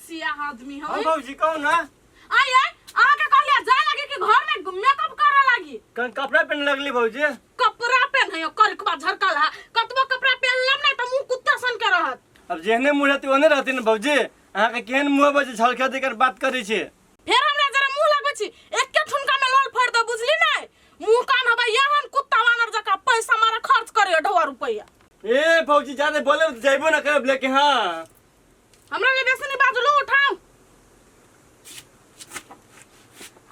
सिया आदमी है। हां बाबूजी कौन ना आई आहा के कहलिया जाए लगे कि घर में मेकअप करे लागी। कौन कपड़ा पहन लगली बाबूजी? कपड़ा पहन है करकबा झरकल है कतबो कपड़ा पहन लेम नहीं त मुंह कुत्ता सन के रहत। अब जेहने मुंह रहती ओने रहती न बाबूजी। अहाँ के केहन मुंह बजे झलका देकर बात करै छी? फेर हमरा जरा मुंह लगबै छी एक के ठुनका में लोल फोड़ दो बुझली नहीं। मुंह कान हबा यहन कुत्ता वानर जका पैसा मारा खर्च करे 2 रुपया। ए बाबूजी जाने बोले तो जाइबो ना करब लेके। हां हमरा ले बेसनी बाजू लो उठाओ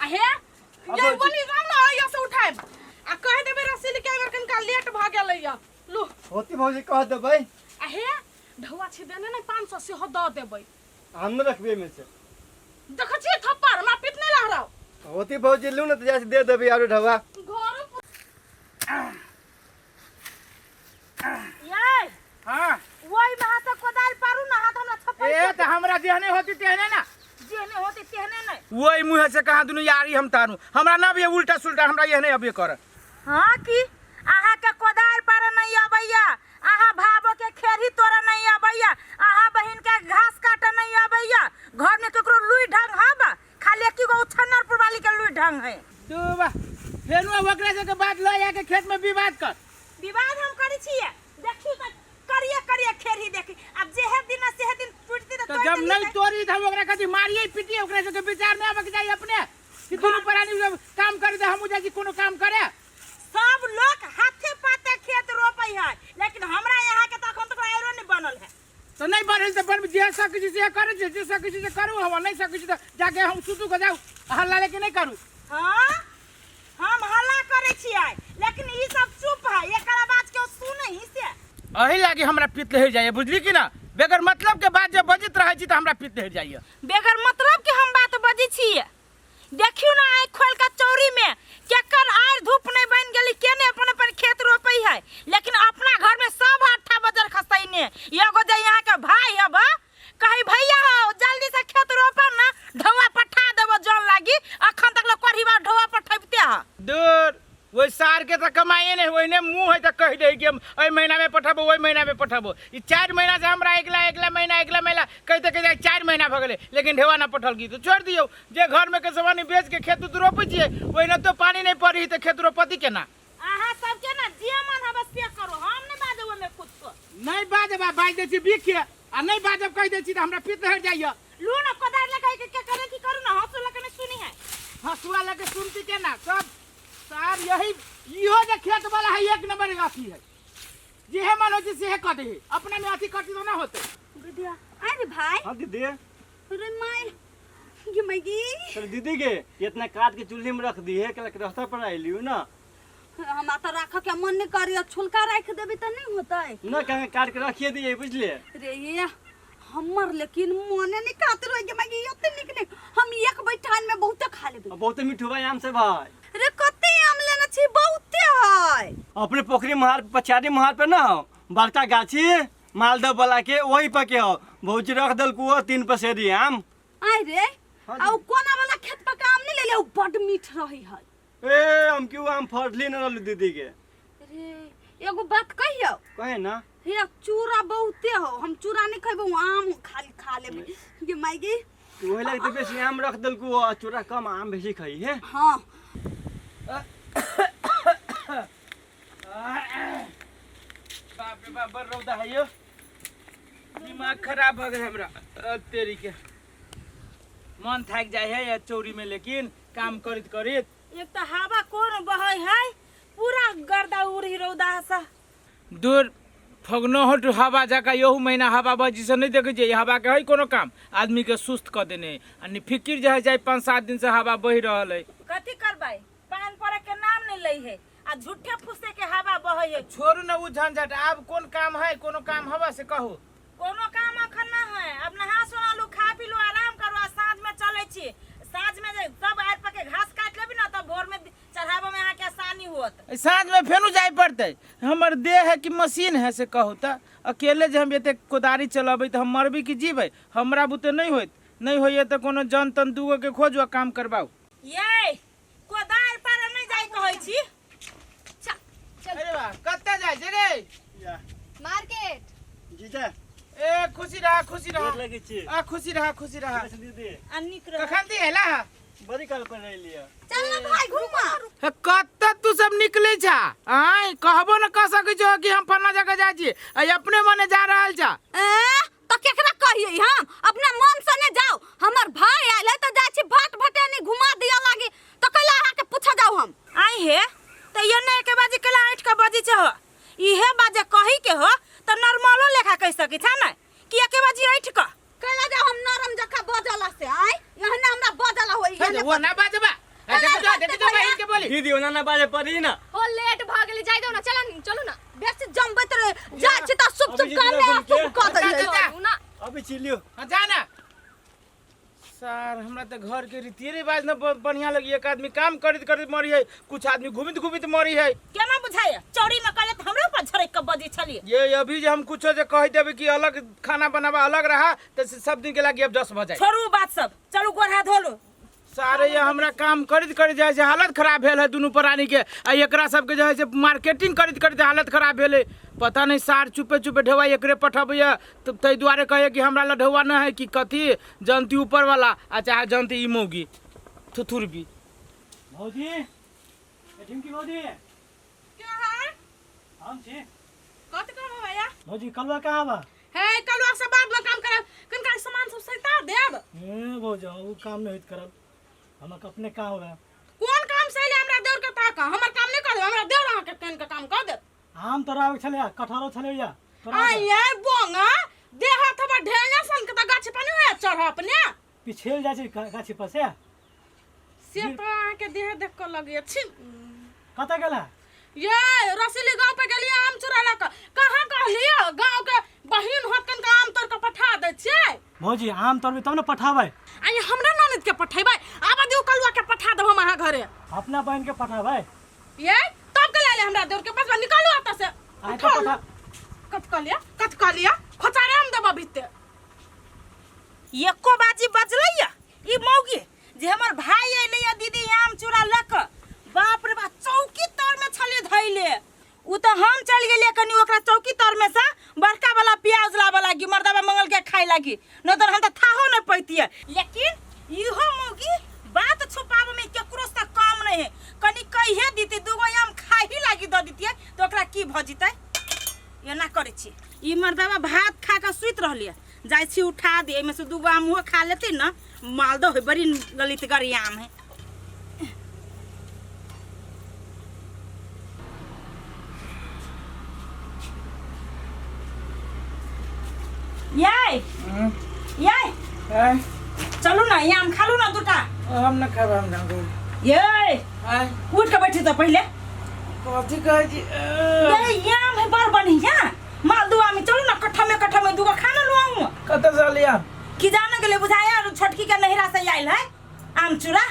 आहे ये बनी जाम ना आया से उठाए आ कह देबे रसील के अगर कनका लेट भ गेलैया लो होती बाबूजी कह देबै। आहे ढवा छी देने नहीं 500 से हो द देबै हम न रखबे में से देख छी थप्पड़ मा पिटने ला रहा होती बाबूजी लू न त जासे दे देबै आरो ढवा। घर ये हां वही में हाथ कोदाल पारू ना हाथ हमरा छप्पड़ ए त हमरा जेहने होती तेहने ना जेने होते तेहने नहीं। वही मुंह से कहा दुनु यारी हम तारू हमरा ना भी उल्टा सुल्टा हमरा यहने अबे कर। हां की आहा के कोदाल पर नहीं अबैया आहा भाबो के खेरी तोरा नहीं अबैया आहा बहिन के घास काटे नहीं अबैया घर में केकरो लुई ढंग हबा खाली की गो छन्नरपुर वाली के लुई ढंग है। तू बा फेनु वकरा से के बात ल या के खेत में विवाद कर। विवाद हम करी छिए देखी त करिए करिए खेरी देखी अब जेहे दिन से हे दिन टूटती तो जब नहीं तोरी त हम ओकरा कथि मारिए पिटिए ओकरा से के विचार में आबे के जाई अपने कि दुनु परानी काम कर दे हम जाई कोनो काम करे। सब लोग हाथे पाते खेत रोपै है लेकिन हमरा यहाँ के त अखन तक आयरो नहीं बनल है। तो नहीं बनल त बन जे सक से करे जे सक से करू हम नहीं सक से जाके हम सुतू के जाऊ हल्ला लेके नहीं करू। हां हम हल्ला करे छिए लेकिन ई सब चुप है एकरा बात के सुनै ही से अही लागे हमरा पित ले जाइए बुझली कि ना बेगर मतलब के बात जब बजित रहे छी त हमरा पित ले जाइए। बेगर मतलब के हम बात बजी छिए देखियो ना आइ खोल का चौरी में केकर आर धूप नहीं बन गेली केने अपन अपन खेत रोपई है लेकिन अपना घर में सब 8 बजर खसैने एगो जे यहाँ के भाई हबा कहि भैया हो जल्दी से खेत रोपन ना ढवा पठा देबो जन लागी अखन तक लोग कढ़ीवा ढवा पठैबते ह दूर वही सार के तो कमाइए नहीं वही ने मुंह है तो कह दे कि हम ए महीना में पठाबो वही महीना में पठाबो ई 4 महीना से हमरा अगला महीना कहते कहते 4 महीना भ गेले लेकिन ढेवा ना पठल की तो छोड़ दियो जे घर में के सामान बेच के खेत तो रोपै छिए वही ना तो पानी नहीं पड़ी तो खेत रोपती के ना। आहा सब के ना जे मन हबे से करो हम नहीं बाजबो में खुद को नहीं बाजबा बाज दे छी बिख के आ नहीं बाजब कह दे छी त हमरा पित हट जाइए। लू ना कोदार लगा के करे की करू ना हंसू लगे नहीं सुनी है हसुआ लगे सुनती के ना सब सार यही इहो जे खेत वाला है एक नंबर गाछी है जेहे मन हो से है कदे अपने में अथी कटी तो ना होते। दीदी अरे भाई हां दीदी अरे माय ये मैगी चल दीदी के इतना काट के चूल्हे में रख दी है के रास्ता पर आइलियो ना हम तो राख के मन नहीं करियो छुलका रख देबे त नहीं होतै ना कहां काट के रखिए दिए बुझले रे ये हमर लेकिन मने नहीं कात रह के मैगी ओते निक नहीं हम एक बैठान में बहुत खा लेबे बहुत मिठुआ आम से भाई। रे कते आम लेना छी बहुते है अपने पोखरी महार पछाड़ी महार पे ना हो बड़का गाछी मालदह वाला के वही पे के हो भौजी रख दल को 3 पसेरी आम। आई रे आ कोना वाला खेत पर काम नहीं ले ले बड़ मीठ रही है। ए हम क्यों आम फड़ली न रहलू दीदी के रे एगो बात कहियो कहे ना हे चूरा बहुते हो हम चूरा नहीं खइबो आम खाली खा लेबे ये मैगी वही लगते बेसी आम रख दल को चूरा कम आम बेसी खाई है। हां बाप रे बाप बर रौदा है यो दिमाग खराब हो गए हमरा तेरी के मन थक जाए है या चोरी में लेकिन काम करित करित एक तो हवा कोन बहै है पूरा गर्दा उड़ी रौदा सा दूर फगनो हट हवा जाका यहू महीना हवा बजी से नहीं देखे जे हवा के है कोनो काम आदमी के सुस्त कर देने अनि फिकिर जे है जाए 5-7 दिन से हवा बही रहल है कथि करबै पान पड़े के नाम नहीं लई है आ झूठे फुसे के हवा बहै है। छोड़ू ना उ झंझट अब कौन काम है कोनो काम हवा से कहू कोनो काम अखन ना है अब नहा सोना लो खा पी लो आराम करो आ साँझ में चले छी साँझ में जे सब आर पके घास काट लेबी ना तो भोर में चढ़ाबो में आके आसानी होत साँझ में फेनु जाए पड़ते हमर देह है कि मशीन है से कहू त अकेले जे हम एते कोदारी चलाबै त हम मरबी कि जीबै हमरा बुते नहीं होइत नहीं होइए त कोनो जन तन दूगो के खोजो काम करबाऊ ये कोदार पर नहीं जाई कहै छी अरे वाह कत्ते जाय छै रे मार्केट जीजा ए खुशी रहा खुशी रहा देख लगी छी आ खुशी रहा खुशी रहा दीदी अनिक कखन दी हैला बड़ी कल पर रह लिया चल ना भाई घुमा कत तू सब निकले छा आय कहबो न कह सकै छो कि हम फन्ना जगह जाय छी आ अपने मने जा रहल छा तो केकरा कहिए हम अपना मन से ने जाओ हमर भाई आइले तो जाय छी भट भटेनी घुमा दिया लागी तो कैला आहा के पूछा जाओ हम आई हे तो ये ने के बाजी केला 8 का बाजी छ हो इहे बाजे कहि के हो तो नॉर्मलो लेखा कह सकी था ना कि के बाजी 8 का कैला जाओ हम नरम जका बजला से आय यहने हमरा बजला होई वो ना बाजबा देख जो बहिन के बोली दीदी ओना ना बाजे पड़ी ना हो लेट भ गेली जाय दो ना चलो ना बेसी जम्बैत रहे जाय छी त सुप सुप कर ले सुप कर दे ना अभी चिलियो जा ना सर हमरा तो घर के रीति रिवाज न बढ़िया लगी एक आदमी काम करत करत मरी है कुछ आदमी घूमित घूमित मरी है केना बुझाय चौड़ी में कहले त हमरे पर झरक के बजी छलिए ये अभी जे हम कुछो जे कह देबे कि अलग खाना बनावा अलग रहा तो सब दिन के लागी अब 10 बजे छोड़ू बात सब चलू गोर हाथ धोलू सारे ये हमरा काम करत करत जाय से हालत खराब भेल है दुनू प्राणी के आ एकरा सब के जे है से मार्केटिंग करत करत हालत खराब भेले पता नहीं सार चुपे चुपे ढेवा एकरे पठबैया तो तै दुआरे कहे कि हमरा लढवा न है कि कथी जनती ऊपर वाला आ चाहे जनती ई मौगी थुथुरबी भौजी ढिमकी भौजी क्या है हम छी कत काम है भैया भौजी कलवा कहाँ बा है कलवा से बाद में काम करे कनका सामान सब सैता देब भौजा वो काम नहीं होत करब हमक अपने का होगा कोन काम से ले हमरा देवर के ताका हमर काम नहीं कर हमरा देवर अहाँ के कन के काम कर दे आम तोरा आवे छले कटहरो छले या आ यार बोंगा देह थबा ढेंगा सन के त गाछ पानी होया चढ़ अपने पिछेल जाय छै गाछी पर से तो अहाँ के देह देख के लगे छी कत गेला ये रसीली गांव पे गेलिए आम चुरा ला के कहां कहलिए गांव के बहिन होतन के आम तोड़ के पठा दे छिए भौजी आम तोड़बे तब न पठाबै आ हमरा ननद के पठेबै आबा दिउ कलवा के पठा देब हम अहाँ घरे अपना बहन के पठाबै ये तब के ले हमरा देवर के पास निकालू आता से आइ तो पठा कत कलिया खोचारे हम देबा भिते एको बाजी बजलैया ई मौगी जे हमर भाई एलैया दीदी आम चूड़ा लक बाप रे बाप चौकी तर में छले धैले उ तो हम चल गेलिए कनी ओकरा चौकी तर में से बड़का वाला प्याज लावा लागी मर्दावा मंगल के खाए लागी न तो हम त थाहो न पैतिए लेकिन इहो मौगी बात छुपावे में केकरो से काम नहीं है कनी कहिए दीती दुगो आम खाई ही लागी द दीतिए तो ओकरा की भ जितै एना करे छी ई मर्दावा भात खा के सुइत रहलिए जाय छी उठा दे में से दुगो आम हुआ खा लेती ना मालदह है बड़ी ललितगर आम है याय चलो ना ये आम खा लो ना दूटा हम न खाब हम ना ये उठ के बैठी तो पहले कथी कह जी ये आम है बड़ बढ़िया मालदुआ में चलो ना कट्ठा में दूगो खाना लो आऊं कत से लिया कि जाने के लिए बुझाया छोटकी के नहिरा से आइल है आम चूड़ा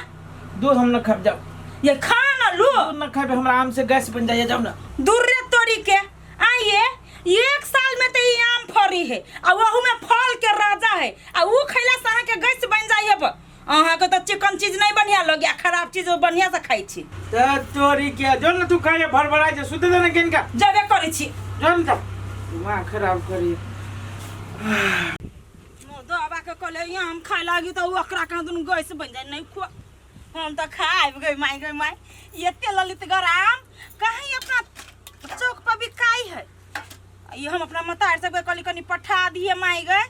दूध हम न खाब जाओ ये खाना लो दूध न खाबे हमरा आम से गैस बन जाइए जाओ ना दूर रे तोरी के आइए 1 साल में तो ये आम फरी है आ वहू में फल के राजा है आ ऊ खैला से अहाँ के गैस बन जाइए अहाँ के तो चिकन चीज नहीं बढ़िया लगे खराब चीज बढ़िया से खाई छी त तोरी के जो न तू खाए भरभरा जे सुते देना किनका जबे करै छी जम जा दिमाग खराब करी दवा के कहले आम खाए लागी तो ओकरा के दुन गैस बन जाए नहीं खो हम तो खाए गई माई एते ललितगर आम कहीं अपना चौक पर बिकाई है ये हम अपना मतार सब कली कनी पठा दिए माई गए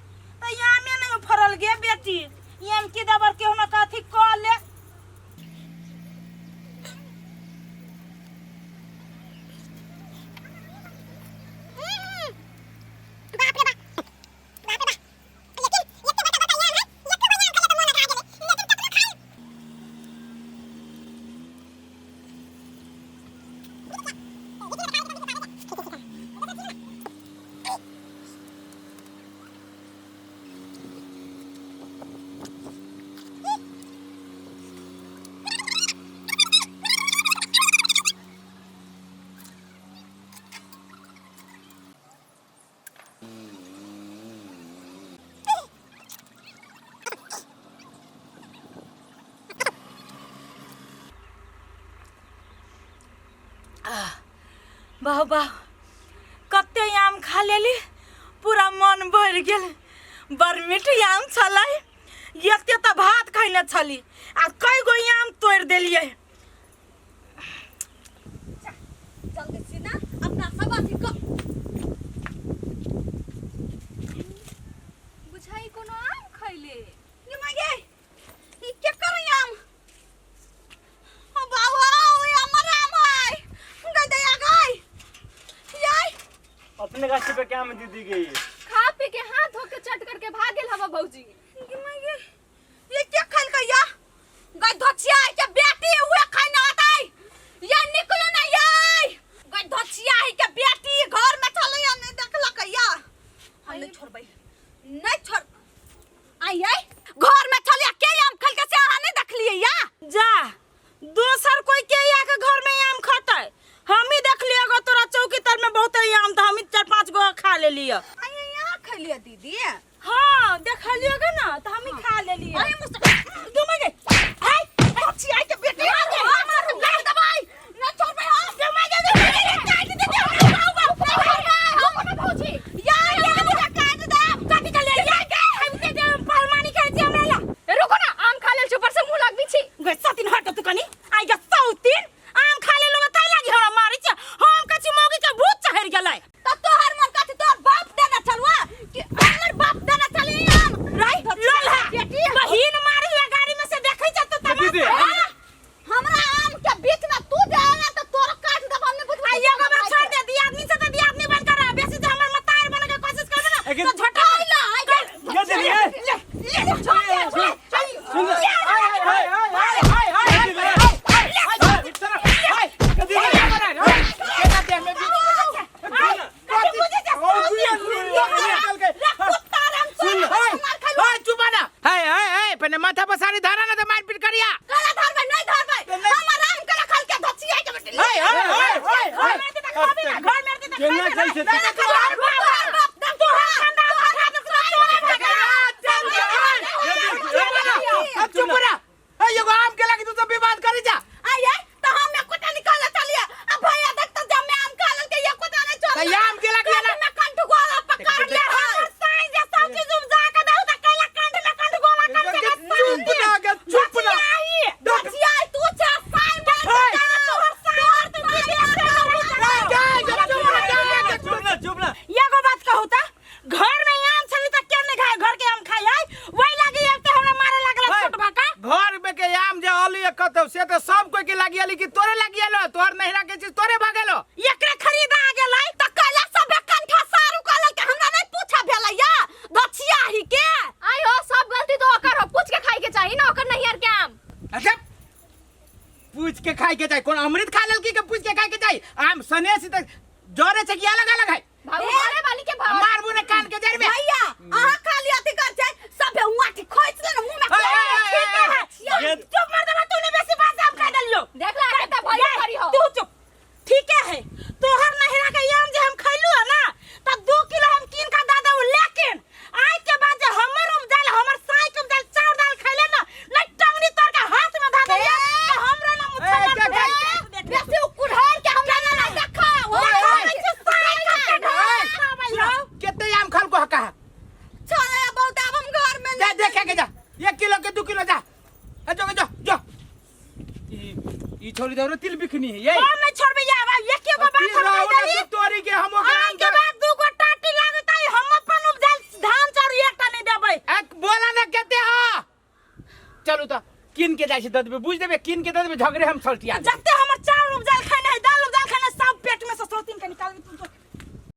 तो यहाँ में नहीं फरल गे बेटी ये हम की दबर के हम कथी कह ले वाह वाह कते आम खा लेली पूरा मन भर मर गेल बड़ मीठ आम छलै एते त भात खैने छली आ कई गो आम तोड़ देलिए जल्दी से ना अपना सब अथी कर बुझाई कोनो आम खैले ये मागे ये क्या कर रही आम ओ बाबा ओए हमर आम है गई दया गई याय अपने गाछी पे क्या में दीदी गई? खा पी के हाथ धो के चट करके भाग गेल हवा भौजी ये मागे ये क्या खल गया गई धोचिया है के बेटी हुए खाना आता है ये निकलो ना याय गई धोचिया है के बेटी घर में चले या नहीं देखला कहिया हम नहीं छोड़बै नहीं छोड़ आई आई घर में चले के आम खल के से अहाँ नहीं देखलिए या जा दोसर कोई के आके घर में आम खाता हम ही देख लिया गो तोरा चौकी तर में बहुत आम था हम ही 4-5 गो खा ले लिया आई यहाँ खलिए दीदी हाँ देख लियोगे ना तो हम ही खा ले लिया अरे मुझसे तुम आ गए हाय अच्छी आई के बेटी आ गए हमार गाल दबाई ना छोड़ भाई हां तुम आ गए काट दे भौजी या काट दे काट के ले या के हम दे पलमानी खाई छी हमरा ला रुको ना आम खा ले ऊपर से मुंह लग बिछी गई सतीन हट तू कनी आई गे सौतीन आम खा ले लोग ताई लागी हमरा मारी छ हम कछि मौगी के भूत चढ़ गेलै तो तोहर मन काटी तोर बाप देना चलवा कि हमर बाप देना चली हम राइट लोल है बेटी बहिन मारी हुआ गाड़ी में से देखै छ तो दीदी। तमाम हमरा आम के बीच में तू जाएगा तो तोर काट दब हमने बुझ आइए गो बात छोड़ दे दी आदमी से तो दी आदमी बन कर बेसी से हमर मतार बने के कोशिश करबे ना लेकिन- तो झटा आइला ये दीदी है। ले छोड़ दे सुन हाय हाय हाय हाय हाय पहले माथा पर साड़ी धारा ना तो मारपीट करिया काला धरबे नहीं धरबे हमर आम के रखल के धचिया के बेटी हाय हाय हाय हाय घर में तो खाबे ना घर में तो केना चल से ना तोहर बाप दम तो अब चुप रहा एगो आम के लगी तू तो विवाद करी जा आइए तो हमने कुटा निकाल चलिए अब भैया देख तो जब मैं आम कालन के ये कुटा नहीं छोड़ तो ये आम के लगी ना मैं कंठ गोला पकड़ लिया हमर साईं जे सब चीज उमजा के दऊ त कैला कंठ में कंठ गोला कर के चुप ना के चुप ना धचिया तू छा साईं बात तोहर साईं चुप ना चुप ना एगो बात कहू त घर में आम छली त के नहीं खाए घर के आम खाई आई वही लागी अब तो हमरा मारे लागल छोट भाका घर में के आम जे अली कतौ से तो सब कोई के लगी अली कि तोरे लगी आलो तोहर नहिरा के चीज तोरे भागेलो एकरे खरीदा आ गेलै त कैला सब कंठा सारू कालन के हमरा नहीं पूछा भेलैया धचिया ही के आई हो सब गलती तो ओकर हो पूछ के खाई के चाहिए ना ओकर नहीं यार के आम अच्छा पूछ के खाई के जाए कौन अमृत खा लेल की के पूछ के खाई के जाए आम सने से तक जोरे से किया लगा लगा भाऊ घरे वाली के भाव मार मुने कान के जड़ में भैया आहा खाली अथी कर छै सब हुआ की खोइच ले मुंह में ठीक है चुप मर दे तूने बेसी बात आम खा डलियो देख ला कितना भई करी हो तू चुप ठीक है तोहर नहिरा के आम जे हम खैलू है ना त 2 किलो हम कीन का दादा लेकिन आज के बाद जे हमर उपजाल हमर साई के उपजाल चाउर दाल खैले ना नहीं टंगनी तोर के हाथ में धा दे तो हमरा ना मुछा बेसी कुढ़ार के हमरा ना देखा वो कितने आम खाल को हका चले बहुत अब हम घर में जा देखे के जा 1 किलो के 2 किलो जा जो जो जो ई छोड़ी दो रे तिल बिखनी है ये हम नहीं छोड़बे या एक के बात फिर राहुल कर के तोरी के हम ओकरा आम के बाद 2 गो टाटी लागत है हम अपन उपजाल धान चाउर एकटा नहीं देबै एक बोला ना कहते हो चलो तो किन के जाय से दे देबे बुझ देबे किन के दे देबे झगड़े हम सल्टिया जत्ते हमर चाउर उपजाल खाना है दाल उपजाल खाना सब पेट में से सोतिन के निकाल के तू